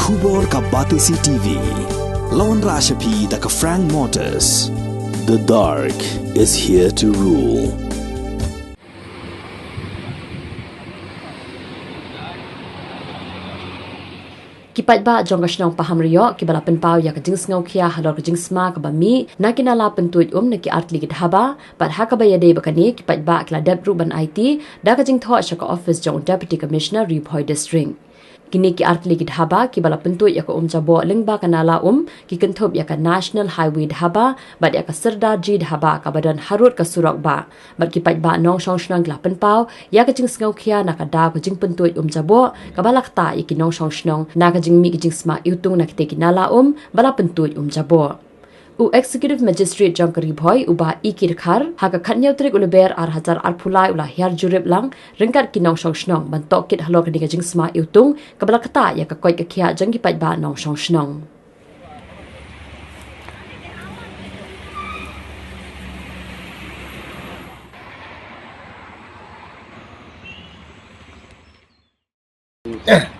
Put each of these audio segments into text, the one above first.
Kubor ka Batisi TV. Lawan Rashapi da ka Frank Motors. The dark is here to rule. Kipat ba jong kasnong paham riyo kibala penpau ya ka jingsngau kia halor ka jingsma ka bami na kinala pentuit na ki artli ki dhaba pat ha ka bayade bakani kipat ba kla dep ruban IT da ka jingtho sha ka office jong deputy commissioner Riphoi district kini ki artli ki dhaba kibala pentuit ya ka Jaboh lingba kanala ki kenthop ya ka national highway dhaba bat ya ka serda ji dhaba ka badan harut ka surak ba bat kipat ba nong shong shnang la penpau ya ka jingsngau kia na ka da ka jingpyntuid Jaboh ka balak ta iki nong shong shnong na ka jingmi ki jingsma Iwtung na kite kinala bala pentuid Jaboh u executive magistrate jong Riphoi uba ikir khar ha ka khanyau trik uleber ar hazar ar phulai ula hiar Jurip lang ringkat kinong shong shnong ban tok kit halok ni ka jingsma Iwtung ka balak ta ya ka koi ka khia jang ki pat ba nong shong shnong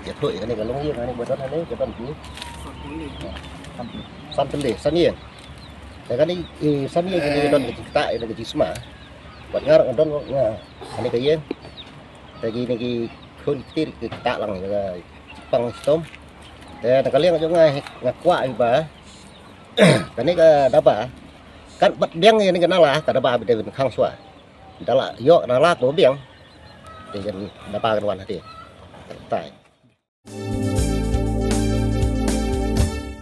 ya thôi cái này là lông yên này bữa đó này cái phần cuối san tân để san yên cái này san yên cái này đơn cái tại là cái Jingsma bạn ngar ở đơn cái này cái yên cái này khôn tít cái tạ lằng là bằng tôm để cái liên ở chỗ ngay ngặt quạ và cái này cái Dhaba cái bắt đen này cái nó là cái Dhaba bị đền khang xóa đó là do nó là tổ biển thì cái Dhaba cái quan này tại